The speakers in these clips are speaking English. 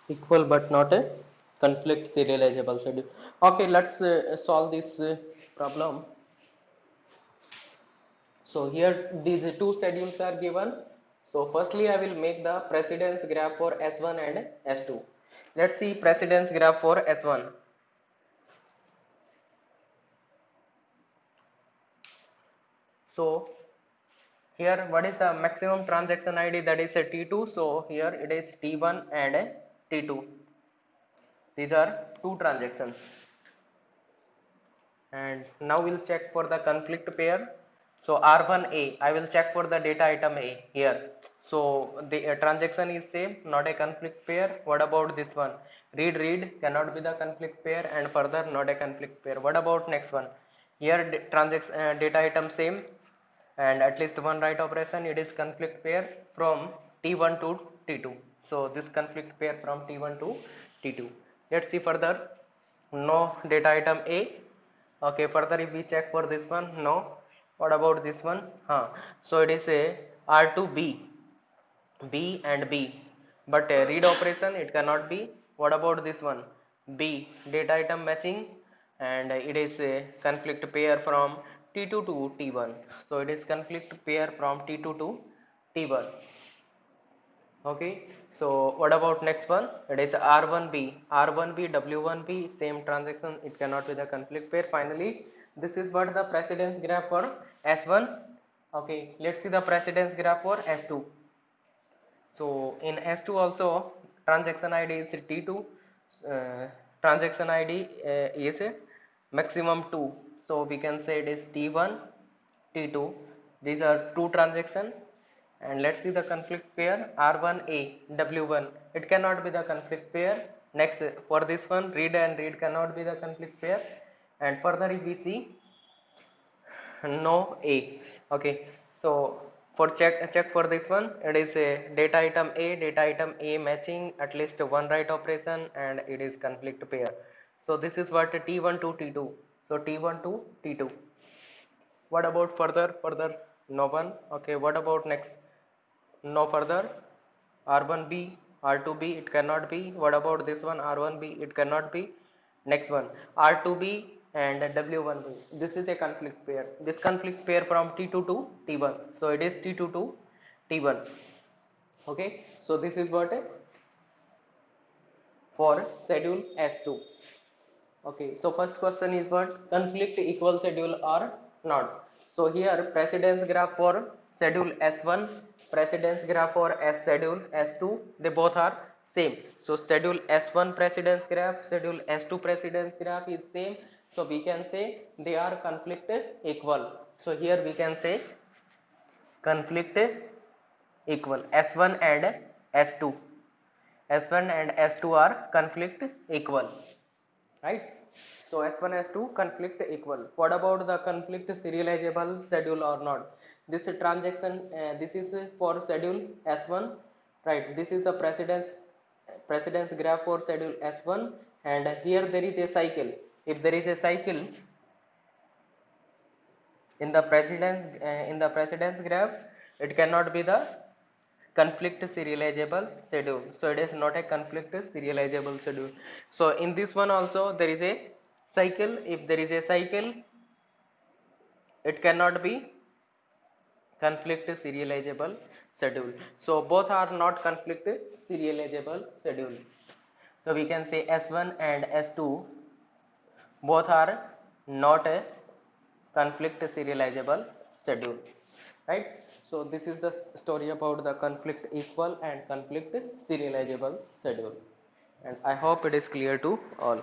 equal but not a conflict serializable schedule. Okay, let's solve this problem. So here these two schedules are given. So firstly I will make the precedence graph for S1 and S2. Let's see precedence graph for S1. So here what is the maximum transaction ID, that is a T2. So here it is T1 and a T2. These are two transactions. And now we'll check for the conflict pair. So R1A, I will check for the data item A here. So the transaction is same, not a conflict pair. What about this one? Read cannot be the conflict pair, and further not a conflict pair. What about next one? Here transaction data item same, and at least one write operation. It is conflict pair from T1 to T2. So this conflict pair from T1 to T2. Let's see further. No data item A. Okay, further if we check for this one, no. What about this one? So it is a R2B, B and B, but a read operation it cannot be. What about this one? B, data item matching, and it is a conflict pair from T2 to T1. So it is conflict pair from T2 to T1. Okay, so what about next one? It is R1B, R1B, W1B, same transaction, it cannot be the conflict pair. Finally, this is what the precedence graph for S1. Okay, let's see the precedence graph for S2. So in S2 also transaction ID is T2, transaction ID is maximum 2. So we can say it is T1, T2. These are two transactions. And let's see the conflict pair R1A, W1. It cannot be the conflict pair. Next, for this one, read and read cannot be the conflict pair. And further if we see, no A. Okay, so for check for this one, it is a data item A, data item A matching at least one write operation, and it is conflict pair. So this is what T1 to T2. So T1 to T2. What about further? No one. Okay, what about next? No further. R1B, R2B, it cannot be. What about this one? R1B, it cannot be. Next one, R2B and W1B. This is a conflict pair. This conflict pair from T2 to T1. So it is T2 to T1. Okay, so this is what for schedule S2. Okay, so first question is what? Conflict equal schedule or not? So here precedence graph for schedule S1, precedence graph for S schedule S2, they both are same. So schedule S1 precedence graph, schedule S2 precedence graph is same. So we can say they are conflict equal. So here we can say conflict equal S1 and S2. S1 and S2 are conflict equal, right? So S1 S2 conflict equal. What about the conflict serializable schedule or not? This transaction this is for schedule S1, right? This is the precedence graph for schedule S1, and here there is a cycle. If there is a cycle in the precedence graph, it cannot be the conflict serializable schedule. So it is not a conflict serializable schedule. So in this one also there is a cycle. If there is a cycle, it cannot be conflict serializable schedule. So both are not conflict serializable schedule. So we can say S1 and S2 both are not a conflict serializable schedule, right? So this is the story about the conflict equal and conflict serializable schedule, and I hope it is clear to all.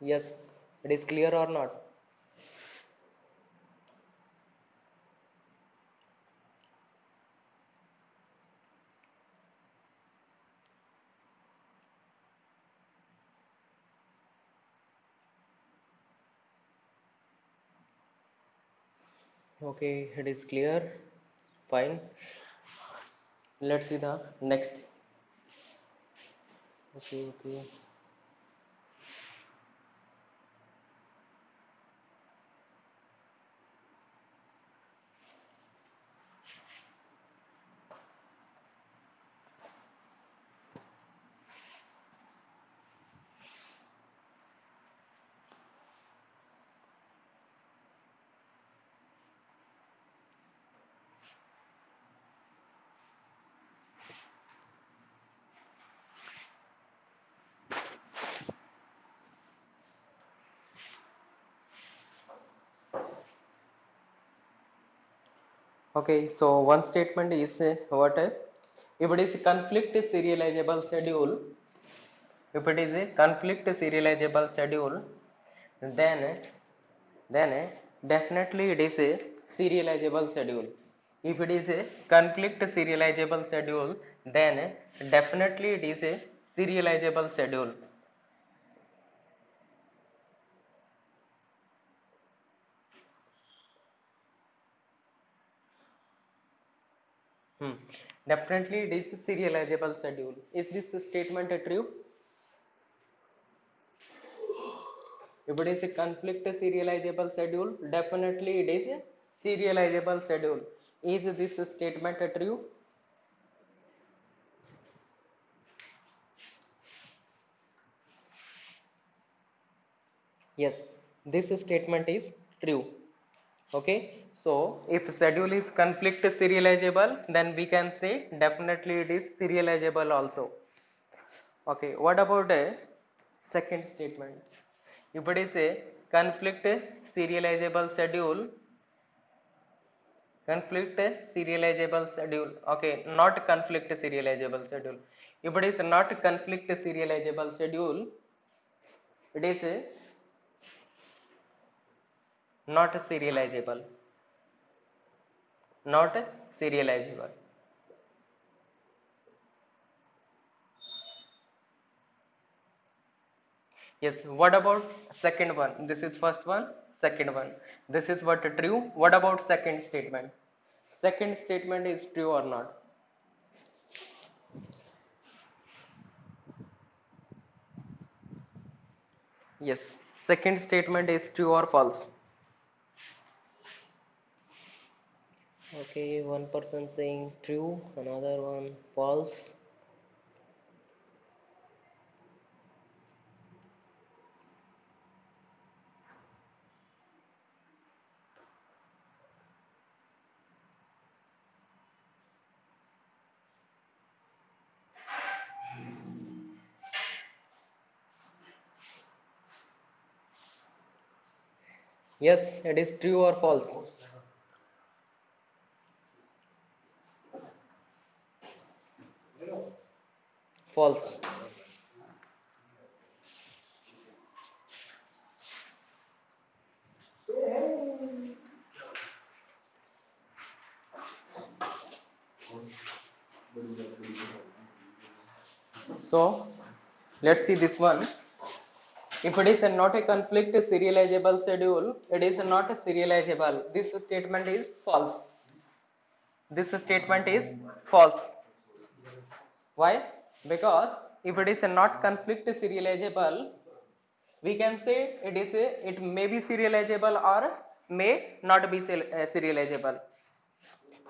Yes, it is clear or not? Okay, it is clear. Fine, let's see the next. Okay. Okay, so one statement is what? If it is conflict serializable schedule, if it is a conflict serializable schedule, then then definitely it is a serializable schedule. If it is a conflict serializable schedule, then definitely it is a serializable schedule. Definitely it is a serializable schedule. Is this statement true? If it is a conflict serializable schedule, definitely it is a serializable schedule. Is this statement true? Yes, this statement is true. Okay, so if schedule is conflict serializable, then we can say definitely it is serializable also. Okay, what about a second statement? If it is a conflict serializable schedule, conflict serializable schedule, okay, not conflict serializable schedule. If it is not conflict serializable schedule, it is not serializable, not serializable. Yes, what about second one? This is first one, second one. This is what true. What about second statement? Second statement is true or not? Yes, second statement is true or false? Okay, one person saying true, another one false. Yes, it is true or false? False. So, let's see this one. If it is not a conflict serializable schedule, it is not serializable. This statement is false. This statement is false. Why? Because if it is not conflict serializable, we can say it may be serializable or may not be serializable.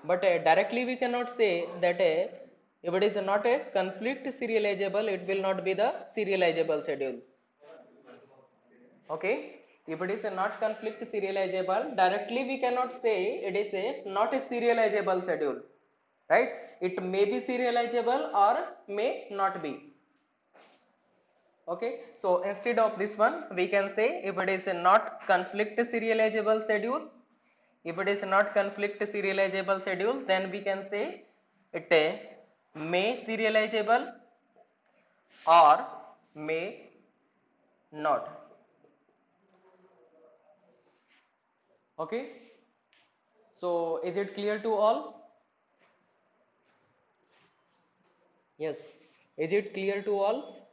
But directly we cannot say that if it is not a conflict serializable, it will not be the serializable schedule. Okay, if it is not conflict serializable, directly we cannot say it is not a serializable schedule, right? It may be serializable or may not be. Okay, so instead of this one we can say if it is not conflict serializable schedule, if it is not conflict serializable schedule, then we can say it may serializable or may not. Okay, so is it clear to all? Yes, is it clear to all?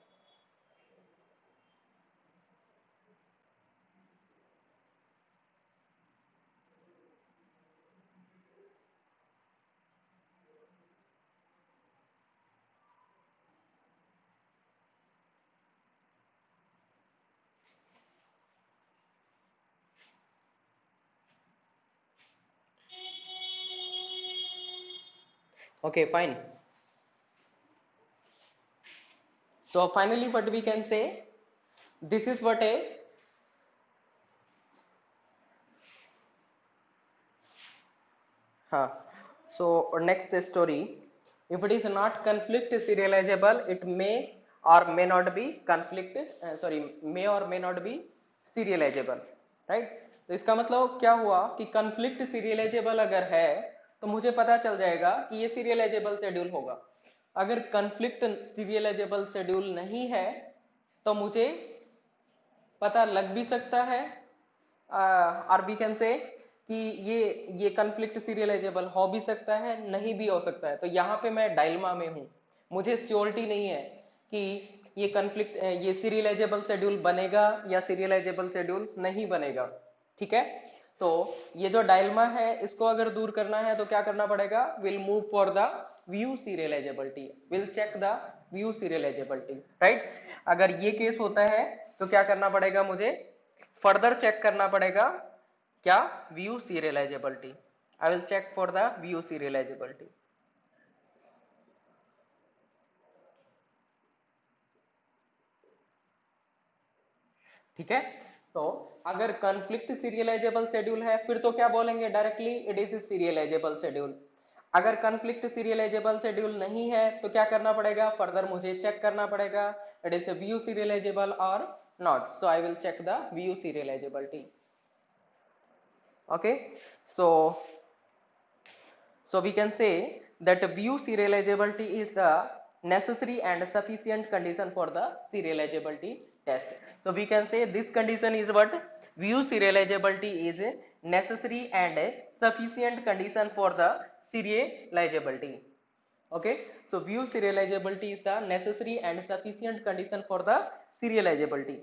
Okay, fine. So finally what we can say, this is what a so next story, if it is not conflict serializable, it may or may not be conflict may or may not be serializable, right? तो इसका मतलब क्या हुआ कि conflict serializable अगर है तो मुझे पता चल जाएगा कि ये सीरियलाइजेबल शेड्यूल होगा। अगर कॉन्फ्लिक्ट सीरियलाइजेबल शेड्यूल नहीं है तो मुझे पता लग भी सकता है, और वी कैन से कि ये कॉन्फ्लिक्ट सीरियलाइजेबल हो भी सकता है, नहीं भी हो सकता है। तो यहाँ पे मैं डायलेमा में हूँ, मुझे श्योरिटी नहीं है कि ये कॉन्फ्लिक्ट ये सीरियलाइजेबल शेड्यूल बनेगा या सीरियलाइजेबल शेड्यूल नहीं बनेगा। ठीक है, तो ये जो डायलेमा है इसको अगर दूर करना है तो क्या करना पड़ेगा, will move for the view serializability, will check the view serializability, right. अगर ये केस होता है तो क्या करना पड़ेगा, मुझे फर्दर चेक करना पड़ेगा क्या, view serializability. I will check for the view serializability. ठीक है, तो अगर कॉन्फ्लिक्ट सीरियलाइजेबल शेड्यूल है फिर तो क्या बोलेंगे directly, it is serialisable schedule. अगर कॉन्फ्लिक्ट सीरियलाइजेबल शेड्यूल नहीं है तो क्या करना पड़ेगा, फर्दर मुझे चेक करना पड़ेगा इट इज व्यू सीरियलाइजेबल और not. So I will check the view serializability. okay, so so we can say that view serializability is the necessary and sufficient condition for the serializability test. So we can say this condition is what, view serializability is a necessary and a sufficient condition for the serializability. Okay, so view serializability is the necessary and sufficient condition for the serializability.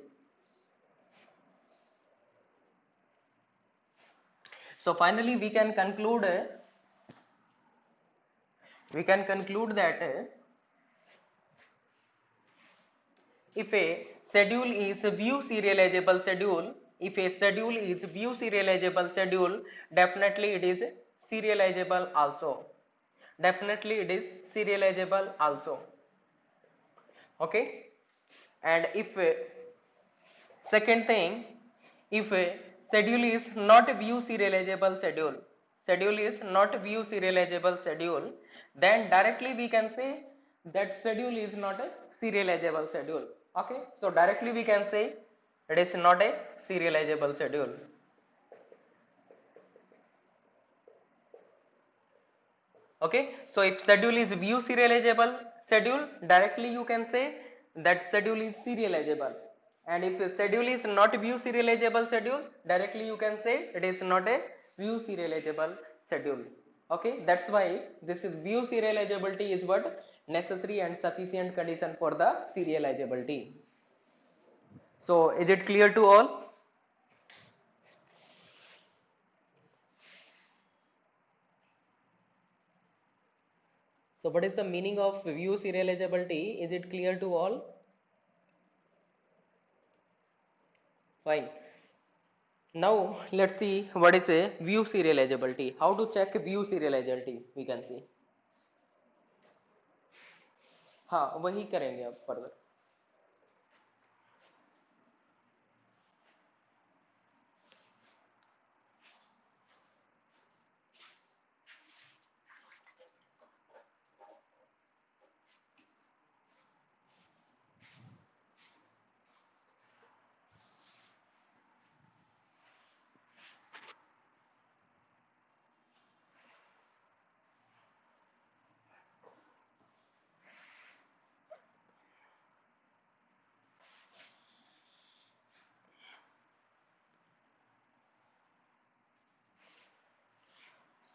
So finally we can conclude that if a schedule is view serializable schedule, if a schedule is view serializable schedule, definitely it is serializable also. Definitely it is serializable also. Okay, and if second thing, if a schedule is not view serializable schedule, schedule is not view serializable schedule, then directly we can say that schedule is not a serializable schedule. Okay, so directly we can say it is not a serializable schedule. Okay, so if schedule is view serializable schedule, directly you can say that schedule is serializable, and if schedule is not view serializable schedule, directly you can say it is not a view serializable schedule. Okay, that's why this is view serializability is what, necessary and sufficient condition for the serializability. So is it clear to all? So what is the meaning of view serializability? Is it clear to all? Fine. Now let's see what is a view serializability. How to check view serializability we can see. हाँ वही करेंगे अब further.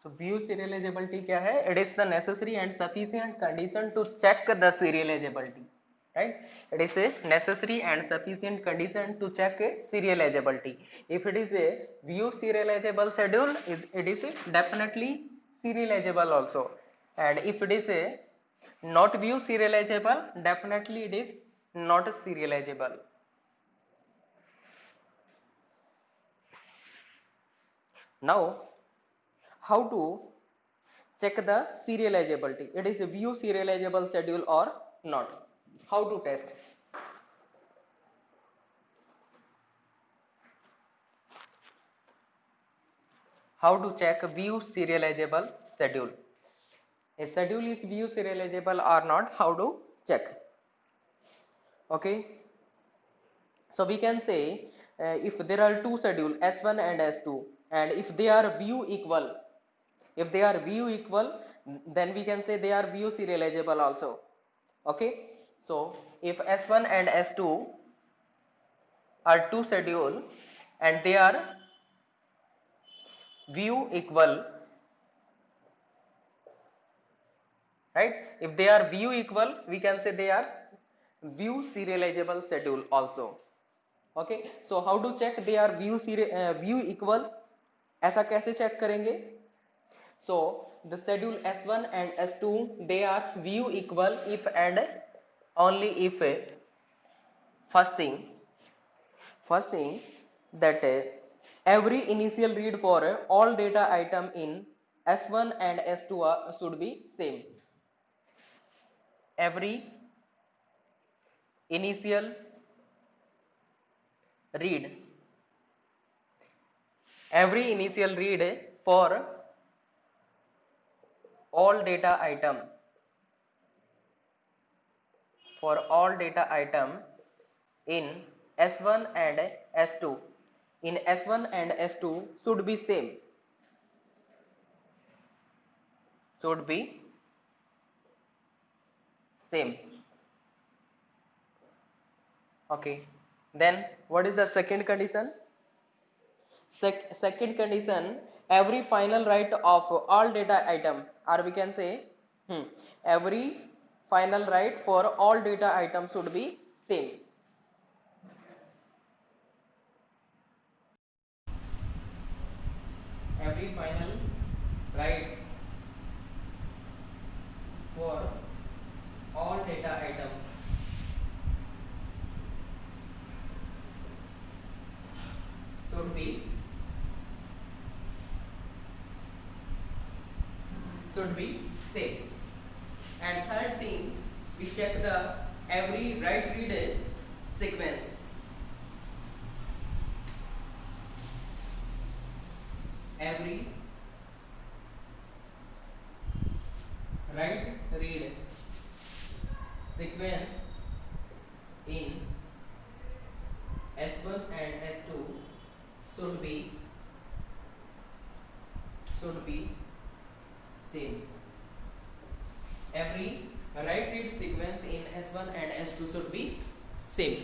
So view serializability क्या है? It is the necessary and sufficient condition to check the serializability. Right? It is a necessary and sufficient condition to check serializability. If it is a view serializable schedule, it is definitely serializable also. And if it is a not view serializable, definitely it is not serializable. Now how to check the serializability, it is a view serializable schedule or not. How to test? How to check view serializable schedule? A schedule is view serializable or not, how to check? Okay, so we can say if there are two schedule S1 and S2 and if they are view equal, If they are VU equal, then we can say they are VU serializable also. Okay, so if S1 and S2 are two schedule and they are VU equal, right? If they are VU equal, we can say they are VU serializable schedule also. Okay, so how to check they are VU equal? ऐसा कैसे check करेंगे? So the schedule S1 and S2 they are VU equal if and only if first thing that every initial read for all data item in S1 and S2 should be same. Every initial read for all data item in S1 and S2 should be same. Okay, then what is the second condition? Second condition, every final write of all data item, or we can say every final write for all data items should be same. Every final write for all data item should be same. And third thing, we check the every write read sequence. Every write read sequence in S1 and S2 should be same. Every write read sequence in S1 and S2 should be same.